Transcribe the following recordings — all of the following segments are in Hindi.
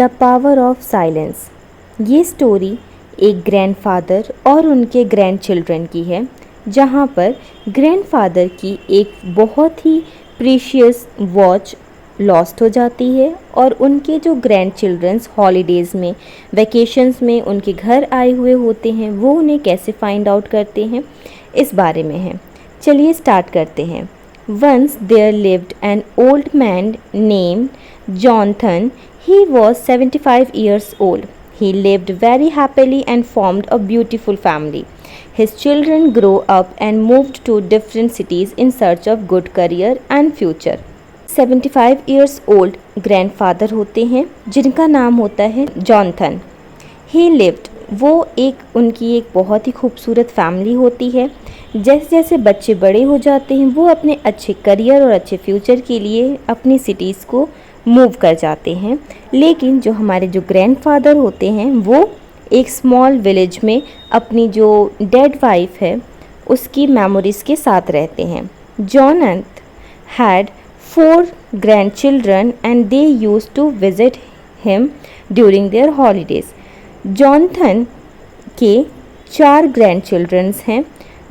The power of silence. ये स्टोरी एक ग्रैंडफादर और उनके ग्रैंड चिल्ड्रन की है, जहाँ पर ग्रैंडफादर की एक बहुत ही प्रीशियस वॉच लॉस्ट हो जाती है और उनके जो ग्रैंड चिल्ड्रंस हॉलीडेज़ में, वेकेशंस में उनके घर आए हुए होते हैं, वो उन्हें कैसे फाइंड आउट करते हैं, इस बारे में है। चलिए स्टार्ट करते हैं। Once there lived an old man named Jonathan. He was 75 years old. He lived very happily and formed a beautiful family. His children grew up and moved to different cities in search of good career and future. 75 years old grandfather होते हैं जिनका नाम होता है जॉनथन। He lived, वो उनकी एक बहुत ही खूबसूरत फैमिली होती है। जैसे जैसे बच्चे बड़े हो जाते हैं वो अपने अच्छे करियर और अच्छे फ्यूचर के लिए अपनी सिटीज़ को मूव कर जाते हैं, लेकिन जो हमारे जो ग्रैंडफादर होते हैं वो एक स्मॉल विलेज में अपनी जो डेड वाइफ है उसकी मेमोरीज़ के साथ रहते हैं। जॉनथ had 4 grandchildren and they used to visit him during their holidays. Jonathan के 4 ग्रैंड चिल्ड्रंस हैं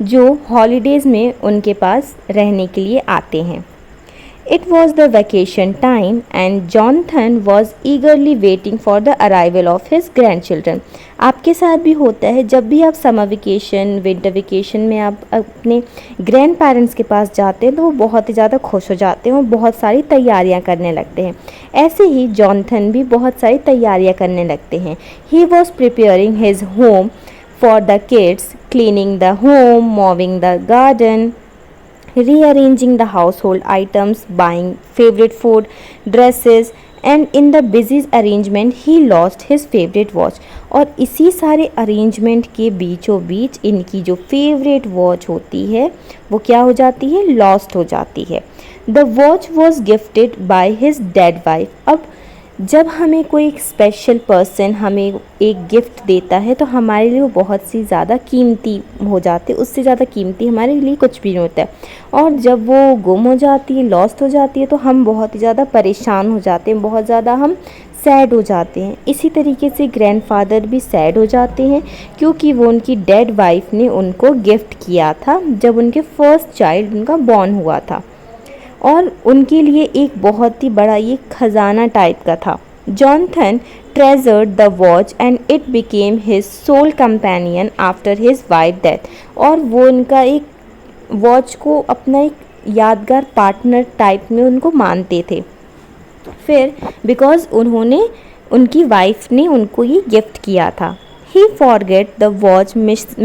जो हॉलीडेज़ में उनके पास रहने के लिए आते हैं। It was the vacation time and Jonathan was eagerly waiting for the arrival of his grandchildren. आपके साथ भी होता है, जब भी आप समर वेकेशन, विंटर वेकेशन में आप अपने ग्रैंड पेरेंट्स के पास जाते हैं तो वो बहुत ही ज़्यादा खुश हो जाते हैं और बहुत सारी तैयारियां करने लगते हैं। ऐसे ही जॉनथन भी बहुत सारी तैयारियां करने लगते हैं। He was preparing his home for the kids, cleaning the home, mowing the garden, rearranging the household items, buying favorite food, dresses, and in the busy arrangement he lost his favorite watch. और इसी सारे अरेंजमेंट के बीचों बीच इनकी जो फेवरेट वॉच होती है वो क्या हो जाती है, लॉस्ट हो जाती है। The watch was gifted by his dead wife. अब जब हमें कोई स्पेशल पर्सन हमें एक गिफ्ट देता है तो हमारे लिए वो बहुत सी ज़्यादा कीमती हो जाती है, उससे ज़्यादा कीमती हमारे लिए कुछ भी नहीं होता है। और जब वो गुम हो जाती है, लॉस्ट हो जाती है, तो हम बहुत ही ज़्यादा परेशान हो जाते हैं, बहुत ज़्यादा हम सैड हो जाते हैं। इसी तरीके से ग्रैंडफादर भी सैड हो जाते हैं क्योंकि वो उनकी डेड वाइफ ने उनको गिफ्ट किया था जब उनके फर्स्ट चाइल्ड उनका बॉर्न हुआ था, और उनके लिए एक बहुत ही बड़ा ये खजाना टाइप का था। Jonathan treasured the watch and it became his sole companion after his wife death. और वो उनका एक वॉच को अपना एक यादगार पार्टनर टाइप में उनको मानते थे। फिर बिकॉज उनकी वाइफ ने उनको ये गिफ्ट किया था। He forgot the watch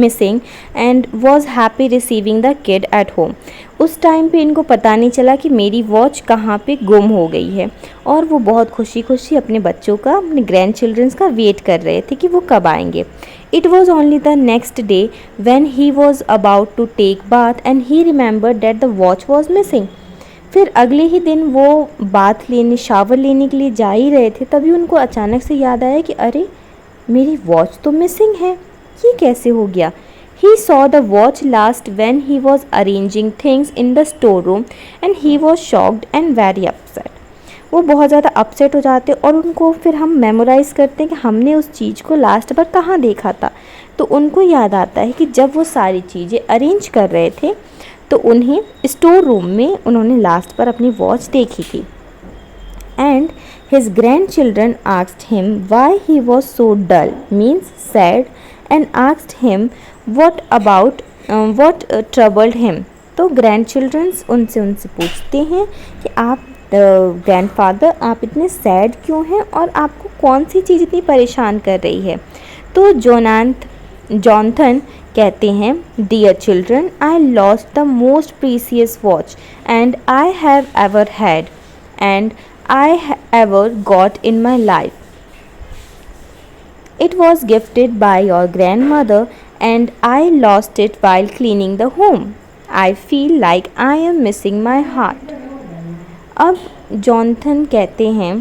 missing and was happy receiving the kid at home. उस टाइम पे इनको पता नहीं चला कि मेरी वॉच कहाँ पे गुम हो गई है, और वो बहुत खुशी खुशी अपने बच्चों का, अपने ग्रैंड चिल्ड्रंस का वेट कर रहे थे कि वो कब आएंगे। It was only the next day when he was about to take bath and he remembered that the watch was missing. फिर अगले ही दिन वो शावर लेने के लिए जा ही रहे थे, तभी उनको अचानक से याद आया कि अरे मेरी वॉच तो मिसिंग है, ये कैसे हो गया। He saw the watch last when he was arranging things in the storeroom and he was shocked and very upset. वो बहुत ज़्यादा अपसेट हो जाते और उनको फिर हम मेमोराइज़ करते हैं कि हमने उस चीज़ को लास्ट बार कहाँ देखा था। तो उनको याद आता है कि जब वो सारी चीज़ें अरेंज कर रहे थे तो उन्हें स्टोर रूम में उन्होंने लास्ट बार अपनी वॉच देखी थी। And his grandchildren asked him why he was so dull, means sad, and asked him what troubled him. तो grandchildren उनसे पूछते हैं कि आप ग्रैंडफादर आप इतने सैड क्यों हैं और आपको कौन सी चीज़ इतनी परेशान कर रही है। तो जॉनथन कहते हैं, dear children, I lost the most precious watch and I have ever had and I ever got in my life. It was gifted by your grandmother and I lost it while cleaning the home. I feel like I am missing my heart. अब जॉनथन कहते हैं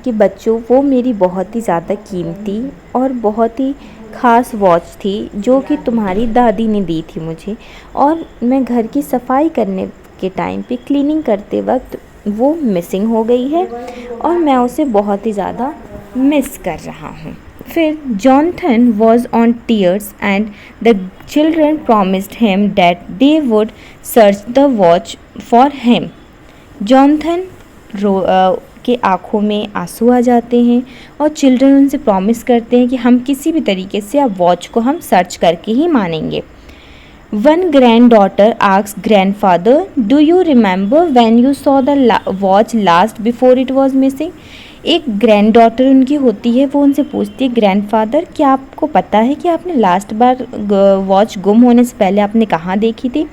कि बच्चों, वो मेरी बहुत ही ज़्यादा कीमती और बहुत ही ख़ास वॉच थी जो कि तुम्हारी दादी ने दी थी मुझे, और मैं घर की सफाई करने के टाइम पे क्लीनिंग करते वक्त वो मिसिंग हो गई है और मैं उसे बहुत ही ज़्यादा मिस कर रहा हूँ। फिर Jonathan was on tears and the children promised him that they would search the watch for him. Jonathan के आँखों में आंसू आ जाते हैं और चिल्ड्रन उनसे प्रॉमिस करते हैं कि हम किसी भी तरीके से अब वॉच को हम सर्च करके ही मानेंगे। One grand daughter asks grandfather, do you remember when you saw the watch last before it was missing. एक ग्रैंड डॉटर उनकी होती है, वो उनसे पूछती है, ग्रैंडफादर क्या आपको पता है कि आपने लास्ट बार वॉच गुम होने से पहले आपने कहाँ देखी थी।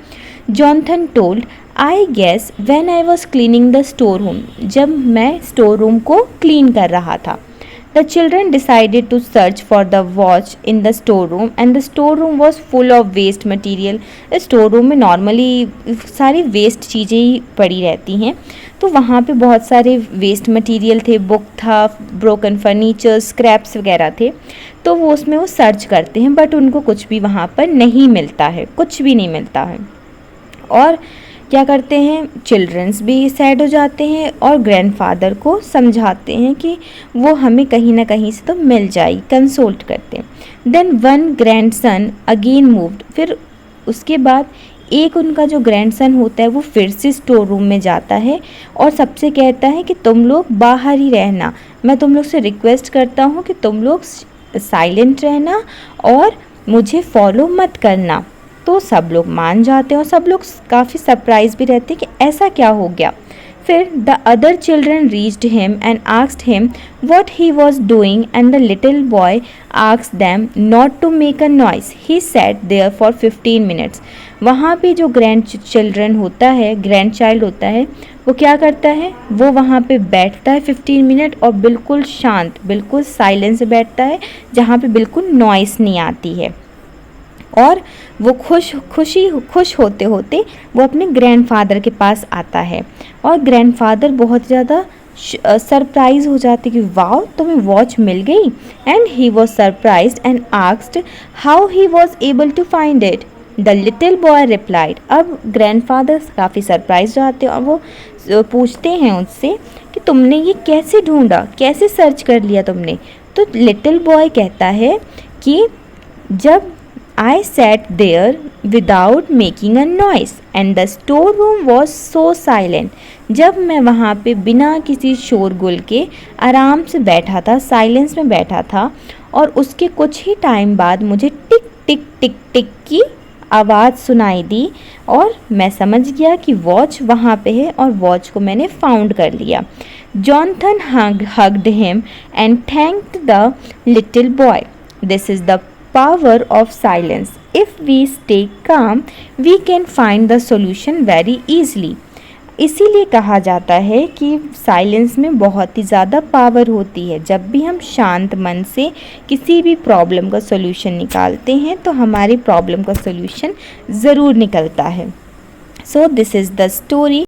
Jonathan told, I guess when I was cleaning the store room, जब मैं स्टोर रूम को क्लीन कर रहा था। The children decided to search for the watch in the store room and the store room was full of waste material. Store room में नॉर्मली सारी वेस्ट चीज़ें ही पड़ी रहती हैं, तो वहाँ पे बहुत सारे वेस्ट मटेरियल थे, बुक था, ब्रोकन फर्नीचर, स्क्रैप्स वगैरह थे। तो वो उसमें वो सर्च करते हैं बट उनको कुछ भी वहाँ पर नहीं मिलता है, कुछ भी नहीं मिलता है। और क्या करते हैं, चिल्ड्रंस भी सैड हो जाते हैं और ग्रैंडफादर को समझाते हैं कि वो हमें कहीं ना कहीं से तो मिल जाएगी, कंसोल्ट करते हैं। Then one grandson again moved, फिर उसके बाद एक उनका जो ग्रैंडसन होता है वो फिर से स्टोर रूम में जाता है और सबसे कहता है कि तुम लोग बाहर ही रहना, मैं तुम लोग से रिक्वेस्ट करता हूँ कि तुम लोग साइलेंट रहना और मुझे फॉलो मत करना। तो सब लोग मान जाते हैं और सब लोग काफ़ी सरप्राइज भी रहते हैं कि ऐसा क्या हो गया। फिर the other children reached him and asked him what he was doing and the little boy asked them not to make a noise, he sat there for 15 minutes. वहाँ पे जो ग्रैंड चिल्ड्रन होता है, ग्रैंड चाइल्ड होता है, वो क्या करता है, वो वहाँ पे बैठता है 15 मिनट और बिल्कुल शांत, बिल्कुल साइलेंस से बैठता है जहाँ पे बिल्कुल नॉइस नहीं आती है। और वो खुश होते होते वो अपने ग्रैंडफादर के पास आता है और ग्रैंडफादर बहुत ज़्यादा सरप्राइज हो जाते कि वाओ तुम्हें वॉच मिल गई। And he was surprised and asked how he was able to find it. The little boy replied, अब ग्रैंडफादर काफ़ी सरप्राइज आते हैं और वो पूछते हैं उससे कि तुमने ये कैसे ढूंढा, कैसे सर्च कर लिया तुमने। तो लिटिल बॉय कहता है कि जब I sat there without making a noise and the storeroom was so silent. जब मैं वहाँ पे बिना किसी शोरगुल के आराम से बैठा था, साइलेंस में बैठा था और उसके कुछ ही टाइम बाद मुझे टिक टिक टिक टिक की आवाज़ सुनाई दी और मैं समझ गया कि वॉच वहाँ पे है और वॉच को मैंने फाउंड कर लिया। Jonathan hugged him and thanked the little boy. This is the power of silence. If we stay calm, we can find the solution very easily. इसीलिए कहा जाता है कि साइलेंस में बहुत ही ज़्यादा पावर होती है। जब भी हम शांत मन से किसी भी प्रॉब्लम का सॉल्यूशन निकालते हैं तो हमारी प्रॉब्लम का सॉल्यूशन ज़रूर निकलता है। So this is the story.